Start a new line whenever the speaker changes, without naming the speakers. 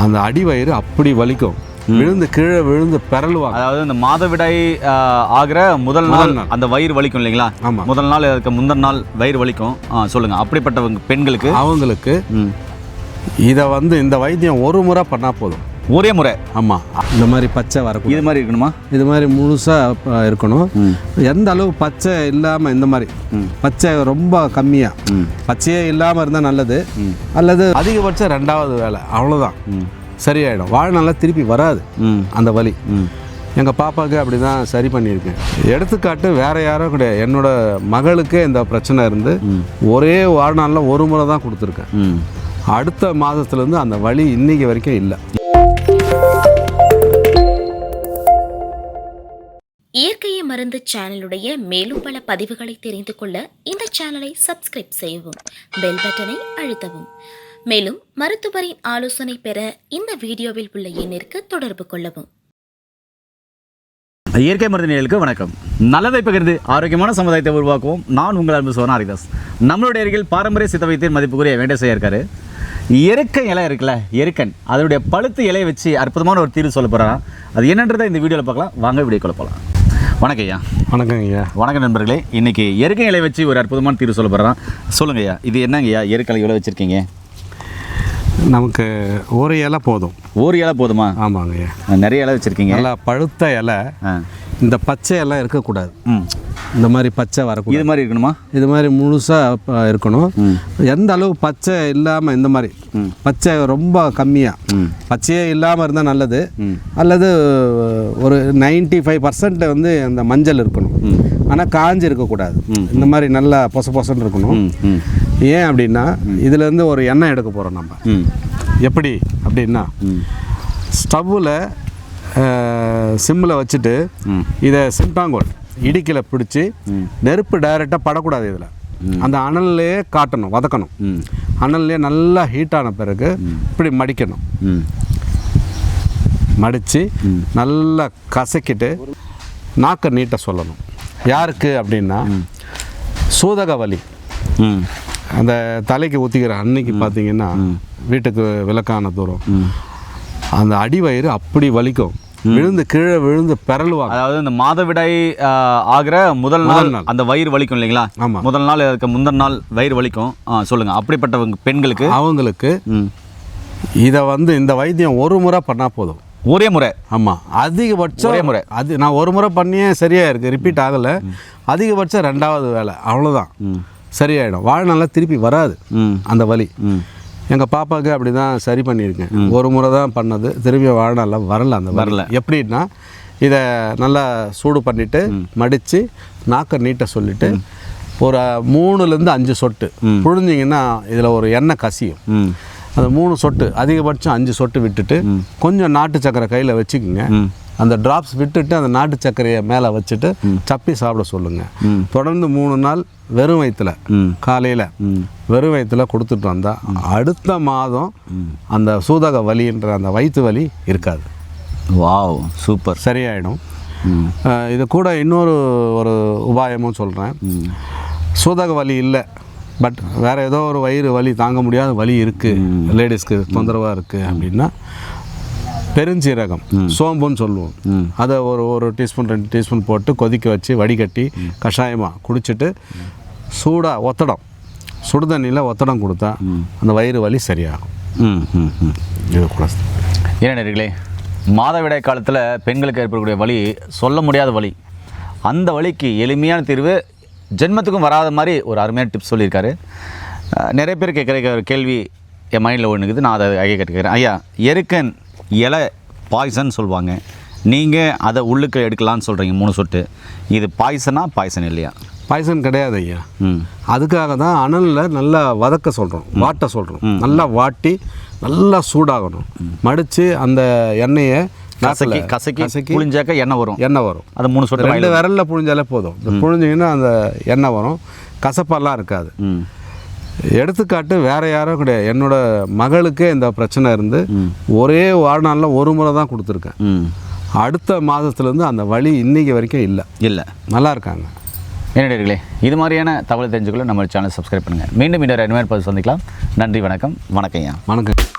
அந்த அடிவயிறு அப்படி வலிக்கும். விழுந்து கீழே விழுந்து பெறலுவாங்க.
அதாவது இந்த மாதவிடாய் ஆகிற முதல் நாள் அந்த வயிறு வலிக்கும் இல்லைங்களா?
ஆமாம்.
முதல் நாள் அதுக்கு முந்தின நாள் வயிறு வலிக்கும். சொல்லுங்கள், அப்படிப்பட்டவங்க பெண்களுக்கு
அவங்களுக்கு இதை இந்த வைத்தியம் ஒரு முறை பண்ணால் போதும்.
ஒரே முறை?
ஆமாம். இந்த மாதிரி பச்சை வரக்கூடாது.
இது மாதிரி இருக்கணுமா?
இது மாதிரி முழுசாக இருக்கணும். எந்த அளவு பச்சை இல்லாமல், இந்த மாதிரி பச்சை ரொம்ப கம்மியாக, பச்சையே இல்லாமல் இருந்தால் நல்லது. அல்லது அதிகபட்சம் 2வது வேலை, அவ்வளோதான், சரியாயிடும். வாழ்நாளில் திருப்பி வராது அந்த வலி. எங்கள் பாப்பாவுக்கு அப்படி தான் சரி பண்ணியிருக்கேன். எடுத்துக்காட்டு வேறு யாரோ கிடையாது, என்னோட மகளுக்கே இந்த பிரச்சனை இருந்து ஒரே வாழ்நாளில் ஒரு முறை தான் கொடுத்துருக்கேன். அடுத்த மாதத்துலேருந்து அந்த வலி இன்னைக்கு வரைக்கும் இல்லை.
இயற்கையை மருந்து சேனலுடைய மேலும் பல பதிவுகளை தெரிந்து கொள்ள இந்த சேனலை சப்ஸ்கிரைப் செய்யவும், பெல் பட்டனை அழுத்தவும். மேலும் மருத்துவரின் ஆலோசனை பெற இந்த வீடியோவில் உள்ள எண்ணிற்கு தொடர்பு கொள்ளவும்.
இயற்கை மருந்து நேயர்களுக்கு வணக்கம். நல்லதை பகிர்ந்து ஆரோக்கியமான சமுதாயத்தை உருவாக்குவோம். நான் உங்கள் அன்பு சோனா ஹரிதாஸ். நம்மளுடைய அருகில் பாரம்பரிய சித்த வைத்தியர் மதிப்புக்குரிய வேண்டேசையா இருக்காரு. எருக்கன் இலை இருக்குல்ல, எருக்கன், அதனுடைய பழுத்து இலையை வச்சு அற்புதமான ஒரு தீர்வு சொல்ல போகிறான். அது என்னன்றதை இந்த வீடியோவில் பார்க்கலாம். வாங்க வீடியோக்குள்ள போகலாம். வணக்கம் ஐயா.
வணக்கம் ஐயா.
வணக்கம் நண்பர்களே. இன்றைக்கி எருக்கன் இலை வச்சு ஒரு அற்புதமான தீர்வு சொல்ல போகிறான். சொல்லுங்கள் ஐயா, இது என்னங்க ஐயா? எருக்கன் இலை வச்சுருக்கீங்க?
நமக்கு ஒரு இலை போதும்.
ஒரு இலை போதுமா?
ஆமாங்க ஐயா.
நிறைய இலை வச்சுருக்கீங்க.
நல்லா பழுத்த இலை. இந்த பச்சை எல்லாம் இருக்கக்கூடாது. இந்த மாதிரி பச்சை வரக்கூடாது.
இது மாதிரி இருக்கணுமா?
இது மாதிரி முழுசாக இருக்கணும். எந்த அளவு பச்சை இல்லாமல், இந்த மாதிரி பச்சை ரொம்ப கம்மியாக, பச்சையே இல்லாமல் இருந்தால் நல்லது. அல்லது ஒரு 95% அந்த மஞ்சள் இருக்கணும். ஆனால் காஞ்சி இருக்கக்கூடாது. இந்த மாதிரி நல்லா பொசன்னு இருக்கணும். ஏன் அப்படின்னா, இதுலேருந்து ஒரு எண்ணெய் எடுக்க போகிறோம் நம்ம. எப்படி அப்படின்னா, ஸ்டவ்வில் சிம்மில் வச்சுட்டு இதை சிம்டாங்கோல் இடிக்கலை பிடிச்சி, நெருப்பு டைரெக்டாக படக்கூடாது. இதில் அந்த அனல்லையே காட்டணும், வதக்கணும். அனல்லையே நல்லா ஹீட்டான பிறகு இப்படி மடிக்கணும். மடித்து நல்லா கசக்கிட்டு நாக்கை நீட்ட சொல்லணும். யாருக்கு அப்படின்னா, சூதக வலி அந்த தலைக்கு ஊற்றிக்கிற அன்னைக்கு பார்த்தீங்கன்னா, வீட்டுக்கு விளக்கான தூரம் அந்த அடிவயிறு அப்படி வலிக்கும். விழுந்து கீழே விழுந்து பெறலுவாங்க.
அதாவது இந்த மாதவிடாய் ஆகிற முதல் நாள் அந்த வயிறு வலிக்கும் இல்லைங்களா?
ஆமாம்.
முதல் நாள் அதுக்கு முந்தின நாள் வயிறு வலிக்கும். சொல்லுங்கள், அப்படிப்பட்டவங்க பெண்களுக்கு அவங்களுக்கு
இதை இந்த வைத்தியம் ஒரு முறை பண்ணால் போதும்.
ஒரே முறை?
ஆமாம். அதிகபட்சம்
ஒரே முறை.
அது நான் ஒரு முறை பண்ணியே சரியாக இருக்குது, ரிப்பீட் ஆகலை. அதிகபட்சம் 2வது வேலை, அவ்வளோதான், சரியாயிடும். வாழ்நாளில் திருப்பி வராது அந்த வலி. எங்கள் பாப்பாவுக்கு அப்படி தான் சரி பண்ணியிருக்கேன். ஒரு முறை தான் பண்ணது, திரும்பி வாழ்நாளில் வரல அந்த வரல. எப்படின்னா, இதை நல்லா சூடு பண்ணிவிட்டு மடித்து நாக்கை நீட்ட சொல்லிவிட்டு ஒரு 3லேருந்து 5 சொட்டு புழிஞ்சிங்கன்னா இதில் ஒரு எண்ணெய் கசியும். அந்த 3 சொட்டு, அதிகபட்சம் 5 சொட்டு விட்டுட்டு கொஞ்சம் நாட்டு சக்கரை கையில் வச்சுக்கோங்க. அந்த ட்ராப்ஸ் விட்டுட்டு அந்த நாட்டு சர்க்கரையை மேலே வச்சுட்டு சப்பி சாப்பிட சொல்லுங்கள். தொடர்ந்து 3 நாள் வெறும் வயிற்றுல, காலையில் வெறும் வயிற்றுல கொடுத்துட்டு வந்தால் அடுத்த மாதம் அந்த சூதக வலின்ற அந்த வயிற்று வலி இருக்காது.
வாவ், சூப்பர்,
சரியாயிடும். இது கூட இன்னொரு ஒரு உபாயமும் சொல்கிறேன். சூதக வலி இல்லை, பட் வேறு ஏதோ ஒரு வயிறு வலி, தாங்க முடியாத வலி இருக்குது, லேடிஸ்க்கு தொந்தரவாக இருக்குது அப்படின்னா, பெருஞ்சீரகம், சோம்புன்னு சொல்லுவோம், அதை ஒரு டீஸ்பூன் 2 டீஸ்பூன் போட்டு கொதிக்க வச்சு வடிகட்டி கஷாயமாக குடிச்சிட்டு சூடாக ஒத்தடம், சுடுதண்ணியில் ஒத்தடம் கொடுத்தா அந்த வயிறு வலி சரியாகும். இது கூட
ஏனே மாதவிடாய் காலத்தில் பெண்களுக்கு ஏற்படக்கூடிய வலி சொல்ல முடியாத வலி. அந்த வலிக்கு எளிமையான தீர்வு, ஜென்மத்துக்கும் வராத மாதிரி ஒரு அருமையான டிப்ஸ் சொல்லியிருக்காரு. நிறைய பேர் கேட்குற ஒரு கேள்வி என் மைண்டில் ஒன்றுக்குது, நான் அதை ஐயா கேட்டுக்கிறேன். ஐயா, எருக்கன் இலை பாய்சன் சொல்லுவாங்க, நீங்கள் அதை உள்ளுக்கு எடுக்கலான்னு சொல்கிறீங்க 3 சொட்டு. இது பாய்சன் இல்லையா?
பாய்சன் கிடையாது ஐயா. அதுக்காக தான் அனலில் நல்லா வதக்க சொல்கிறோம், வாட்ட சொல்கிறோம். நல்லா வாட்டி நல்லா சூடாகணும். மடித்து அந்த எண்ணெயை
கசக்கி புழிஞ்சாக்க எண்ணெய் வரும். அது 3 சொட்டு
2 விரலில் புழிஞ்சாலே போதும். புழிஞ்சிங்கன்னா அந்த எண்ணெய் வரும், கசப்பெல்லாம் இருக்காது. எடுத்துக்காட்டு வேறு யாரோ கிடையாது, என்னோட மகளுக்கே இந்த பிரச்சனை இருந்து ஒரே வாழ்நாளில் ஒரு முறை தான் கொடுத்துருக்கேன். அடுத்த மாதத்துலேருந்து அந்த வலி இன்னைக்கு வரைக்கும் இல்லை, நல்லா இருக்காங்க.
என்னடே, இது மாதிரியான தகவல் தெரிஞ்சுக்கொள்ள நம்ம சேனல் சப்ஸ்கிரைப் பண்ணுங்கள். மீண்டும் இன்னொரு அருமையான பதிவு சந்திக்கலாம். நன்றி, வணக்கம். வணக்கம் ஐயா.
வணக்கம்.